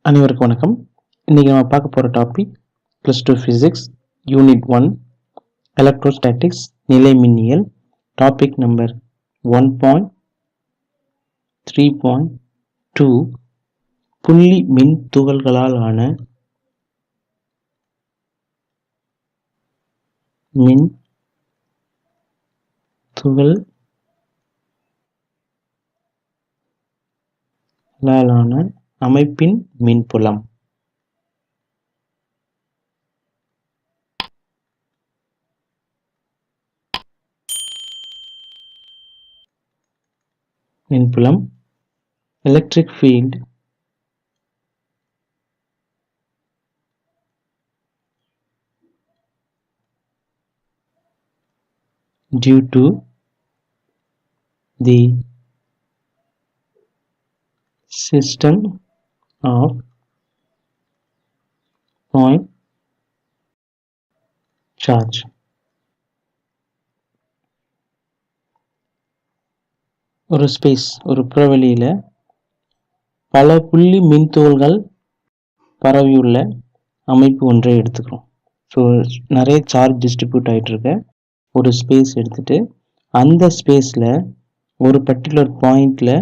அனைவருக்கும் வணக்கம். இன்னைக்கு நம்ம பார்க்க போகிற டாபிக் +2 ஃபிசிக்ஸ் யூனிட் 1 எலக்ட்ரோஸ்டாட்டிக்ஸ் நிலை மின்னியல். டாபிக் நம்பர் 1.3.2 புள்ளி மின் துகள்களால் ஆன மின் துகள்களாலான அமைப்பின் மின்புலம். மின்புலம் electric field due to the system of point charge. ஒரு ஸ்பேஸ், ஒரு புறவெளியில் பல புள்ளி மின் துகள்கள் பரவியுள்ள அமைப்பு ஒன்றை எடுத்துக்கிறோம். ஸோ நிறைய சார்ஜ் டிஸ்ட்ரிபியூட் ஆகிட்டு இருக்க ஒரு ஸ்பேஸ் எடுத்துட்டு அந்த ஸ்பேஸில் ஒரு பர்டிகுலர் பாயிண்டில்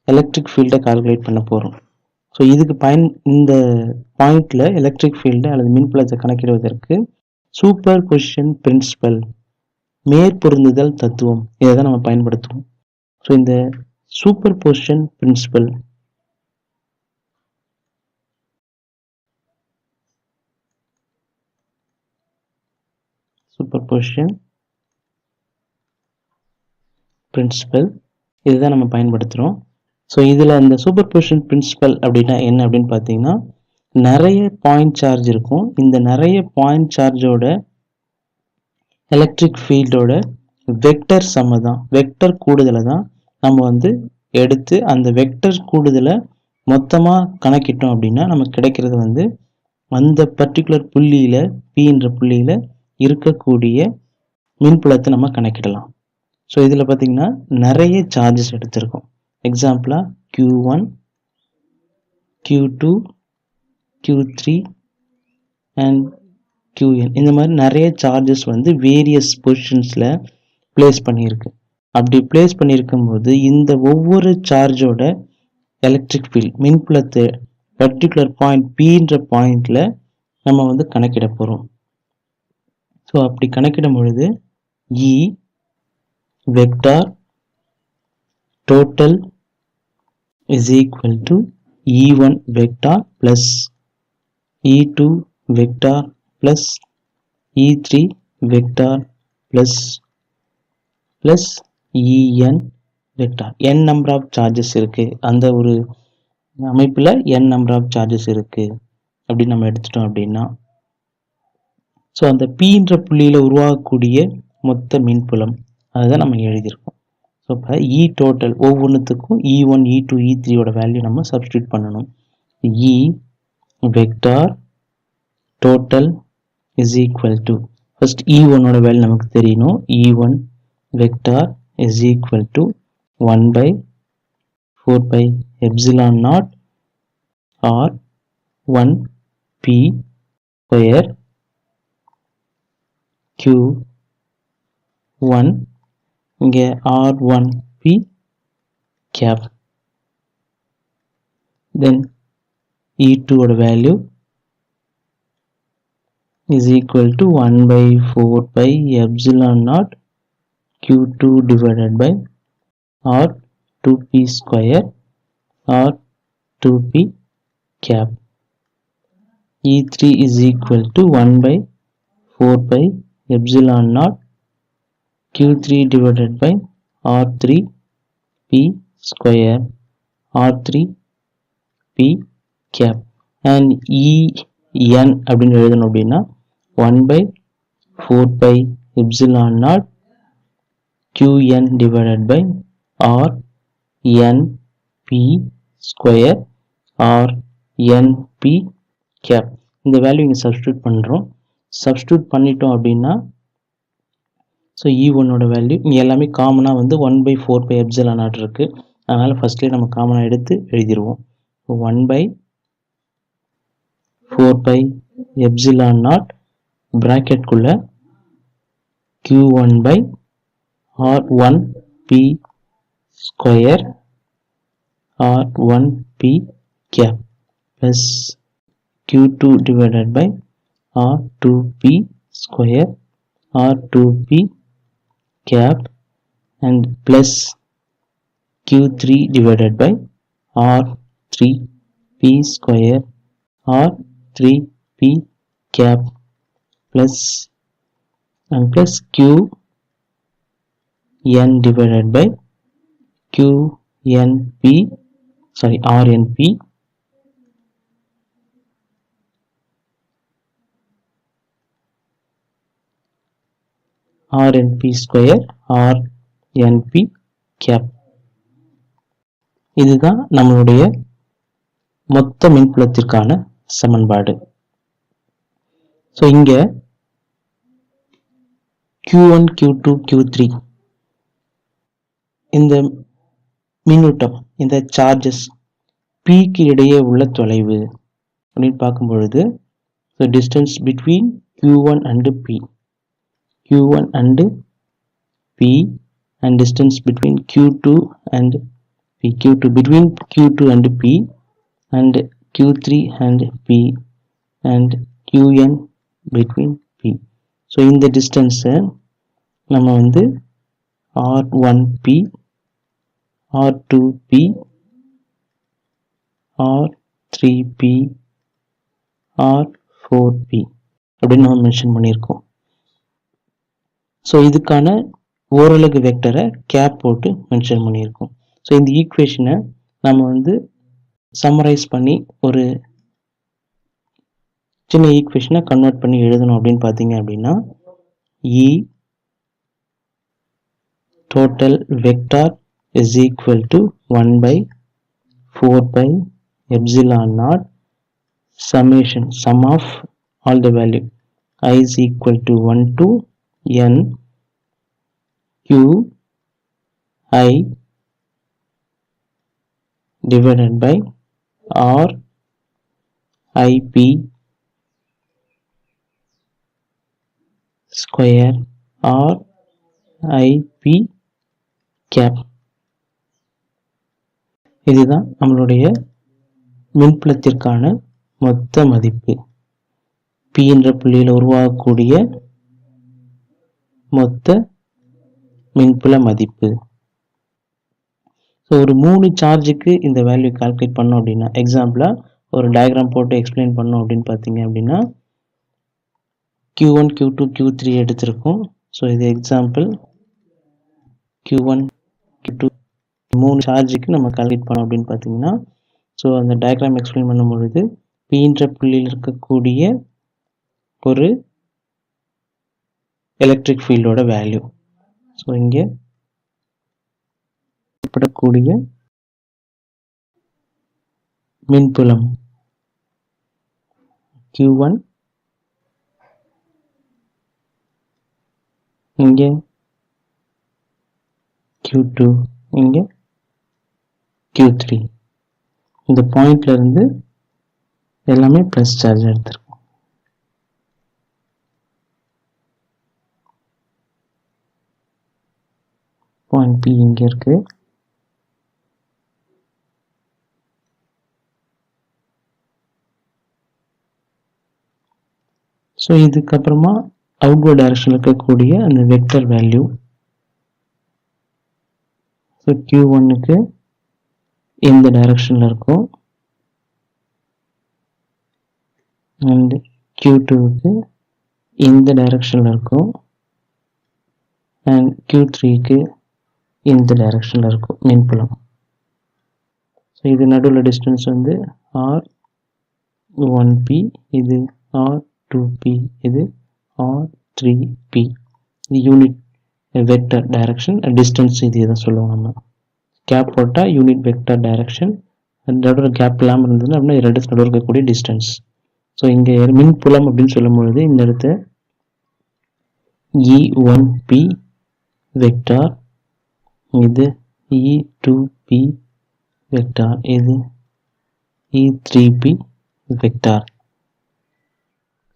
எலக்ட்ரிக் ஃபீல்டை கால்குலேட் பண்ண போகிறோம். ஸோ இதுக்கு இந்த பாயிண்டில் எலக்ட்ரிக் ஃபீல்டு அல்லது மின்புலத்தை கணக்கிடுவதற்கு சூப்பர் பொசிஷன் பிரின்சிபல், மேற்பொருந்துதல் தத்துவம், இதை தான் நம்ம பயன்படுத்துவோம். ஸோ இந்த சூப்பர் பொசிஷன் பிரின்சிபல் இதுதான் நம்ம பயன்படுத்துகிறோம். ஸோ இதில் இந்த சூப்பர் பொசிஷன் பிரின்சிபல் அப்படின்னா என்ன அப்படின்னு பார்த்தீங்கன்னா, நிறைய பாயிண்ட் சார்ஜ் இருக்கும். இந்த நிறைய பாயிண்ட் சார்ஜோட எலக்ட்ரிக் ஃபீல்டோட வெக்டர் சம்ம தான், வெக்டர் கூடுதலை தான் நம்ம எடுத்து அந்த வெக்டர் கூடுதலை மொத்தமாக கணக்கிட்டோம் அப்படின்னா நமக்கு கிடைக்கிறது அந்த பர்டிகுலர் புள்ளியில், பின்ற புள்ளியில் இருக்கக்கூடிய மின்புலத்தை நம்ம கணக்கிடலாம். ஸோ இதில் பார்த்தீங்கன்னா நிறைய சார்ஜஸ் எடுத்திருக்கோம். எக்ஸாம்பிளாக Q1, Q2, Q3 and Qn, இந்த மாதிரி நிறைய சார்ஜஸ் வேரியஸ் பொசிஷன்ஸில் பிளேஸ் பண்ணியிருக்கு. அப்படி பிளேஸ் பண்ணியிருக்கும் போது இந்த ஒவ்வொரு சார்ஜோட எலக்ட்ரிக் ஃபீல்ட், மின்புலத்தை பர்டிகுலர் பாயிண்ட் பின்ற பாயிண்டில் நம்ம கணக்கிட போகிறோம். ஸோ அப்படி கணக்கிடும் பொழுது E vector total is equal to E1 vector plus E2 vector plus E3 vector plus En vector. n number of charges இருக்கு, அந்த ஒரு அமைப்பில் n number of charges இருக்கு அப்படின்னு நம்ம எடுத்துட்டோம் அப்படின்னா, ஸோ அந்த Pன்ற புள்ளியில் உருவாகக்கூடிய மொத்த மின்புலம் அதுதான் நம்ம எழுதியிருக்கோம். ஸோ இப்போ E டோட்டல் ஒவ்வொன்றுத்துக்கும் E1, E2, E3யோட வேல்யூ நம்ம சப்ஸ்டியூட் பண்ணணும். E vector total is equal to, first E1ஓட வேல்யூ நமக்கு தெரியணும். E1 vector is equal to 1/4πε0 R 1p square Q1, இங்கே R1p கேப். தென் E2ஓட value is equal to 1/4πε0 Q2 divided by R2p square R2p cap. E3 is equal to 1/4πε0 Q3 divided by R3p square R3p cap. and En அப்படின்னு எழுதணும் அப்படின்னா 1/4πε0 Qn divided by Rnp square Rnp cap. இந்த value இங்கே substitute பண்ணுறோம். Substitute பண்ணிட்டோம் அப்படின்னா so E1ஓட value இங்கே எல்லாமே காமனாக 1/4πε0 இருக்குது. அதனால் ஃபஸ்ட்லேயே நம்ம காமனாக எடுத்து எழுதிடுவோம். 1/4πε0 4 pi epsilon naught bracket குள்ள q1 by r1 p square r1 p cap plus q2 divided by r2 p square r2 p cap and plus q3 divided by r3 p square r3 p cap plus and plus q n divided by q n p r n p r n p square r n p cap. இதுதான் நம்மளுடைய மொத்த மின்புலத்திற்கான சமன்பாடு. So இங்க Q1, Q2, Q3 இந்த மின்னூட்டம், இந்த charges Pக்கு இடையே உள்ள தொலைவு அப்படின்னு பார்க்கும் பொழுது the distance between Q1 and P, Q1 and P and distance between Q2 and P, Q2 between Q2 and P and Q3 and P and Qn between P. So இந்த distance நம்ம வந்து R1P, R2P, R3P, R4P அப்படின்னு நம்ம mention பண்ணியிருக்கோம். So இதுக்கான ஓரலகு வெக்டரை gap போட்டு மென்ஷன் பண்ணியிருக்கோம். ஸோ இந்த ஈக்குவேஷனை நம்ம வந்து சம்மரைஸ் பண்ணி ஒரு சின்ன ஈக்குவேஷனை கன்வெர்ட் பண்ணி எழுதணும் அப்படின்னு பார்த்தீங்க அப்படின்னா E total vector is equal to 1 by 4 pi epsilon naught summation, sum of all the value I is equal to 1 to n q I divided by r ip square r ip cap. இதுதான் நம்மளுடைய மின்புலத்திற்கான மொத்த மதிப்பு, P என்ற புள்ளியில் உருவாகக்கூடிய மொத்த மின்புல மதிப்பு. ஸோ ஒரு 3 சார்ஜுக்கு இந்த வேல்யூ கால்குலேட் பண்ணோம் அப்படின்னா, எக்ஸாம்பிளாக ஒரு டயக்ராம் போட்டு எக்ஸ்பிளைன் பண்ணோம் அப்படின்னு பார்த்தீங்க அப்படின்னா Q1, Q2, Q3 எடுத்திருக்கோம். ஸோ இது எக்ஸாம்பிள் Q1, Q2 3 சார்ஜுக்கு நம்ம கால்குலேட் பண்ணோம் அப்படின்னு பார்த்தீங்கன்னா, ஸோ அந்த டயக்ராம் எக்ஸ்பிளைன் பண்ணும் பொழுது P என்ற புள்ளியில் இருக்கக்கூடிய ஒரு எலக்ட்ரிக் ஃபீல்டோட வேல்யூ, ஸோ இங்கே ஏற்படக்கூடிய மின்புலம் Q1, இங்கே Q2, இங்கே Q3. இந்த பாயிண்ட்ல இருந்து எல்லாமே பிளஸ் சார்ஜ் எடுத்திருக்கோம். பாயிண்ட் P இங்க இருக்கு. ஸோ இதுக்கப்புறமா அவுட்வர்ட் டைரக்ஷன் இருக்கக்கூடிய அந்த வெக்டர் வேல்யூ, ஸோ Q1க்கு இந்த டைரக்ஷன்ல இருக்கும் அண்ட் Q2க்கு இந்த டைரக்ஷன்ல இருக்கும் அண்ட் Q3க்கு இந்த டைரக்ஷன்ல இருக்கும் மின்புலம். ஸோ இது நடுவில் டிஸ்டன்ஸ் வந்து R1P, இது R2P, இது R3P. இது யூனிட் வெக்டர் டைரக்ஷன், டிஸ்டன்ஸ் இது தான் சொல்லுவோம் நம்ம. கேப் போட்டால் யூனிட் வெக்டர் டைரக்ஷன், நடுவில் கேப் இல்லாமல் இருந்ததுன்னா அப்படின்னா ரெண்டு நடுவில் இருக்கக்கூடிய டிஸ்டன்ஸ். ஸோ இங்கே மின்புலம் அப்படின்னு சொல்லும் பொழுது இந்த இடத்த E1P வெக்டார், இது E2P வெக்டார், இது E3P வெக்டார்.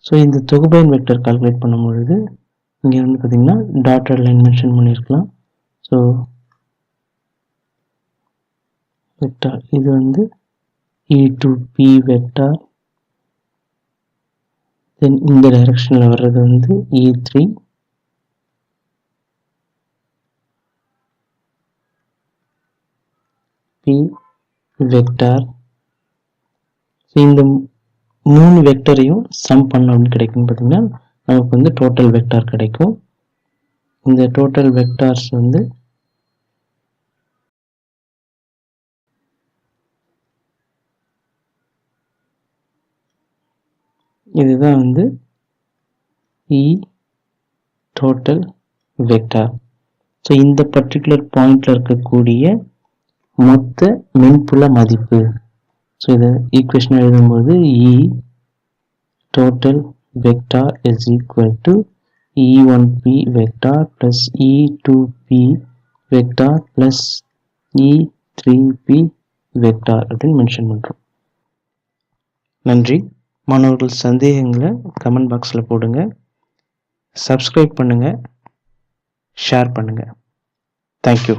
ஸோ இந்த தொகுபயன் வெக்டர் கால்குலேட் பண்ணும்பொழுது இங்கே வந்து பார்த்திங்கன்னா டாட்டட் லைன் மென்ஷன் பண்ணியிருக்கலாம். ஸோ வெக்டார் இது வந்து E2P வெக்டார், தென் இந்த டைரக்ஷனில் வர்றது வந்து E3 P வெக்டார். இந்த 3 வெக்டரையும் சம் பண்ணோம் அப்படின்னு கிடைக்குன்னு பார்த்தீங்கன்னா நமக்கு வந்து டோட்டல் வெக்டார் கிடைக்கும். இந்த டோட்டல் வெக்டார்ஸ் வந்து இதுதான் வந்து E டோட்டல் வெக்டார். ஸோ இந்த பர்டிகுலர் பாயிண்ட்ல இருக்கக்கூடிய மொத்த மின்புல மதிப்பு. ஸோ இதை ஈக்குவேஷன் எழுதும்போது E total vector is equal to E1P vector plus E2P vector plus E3P vector அப்படின்னு மென்ஷன் பண்ணுறோம். நன்றி. மாணவர்கள் சந்தேகங்களை கமெண்ட் பாக்ஸில் போடுங்க. சப்ஸ்கிரைப் பண்ணுங்கள், ஷேர் பண்ணுங்கள். தேங்க்யூ.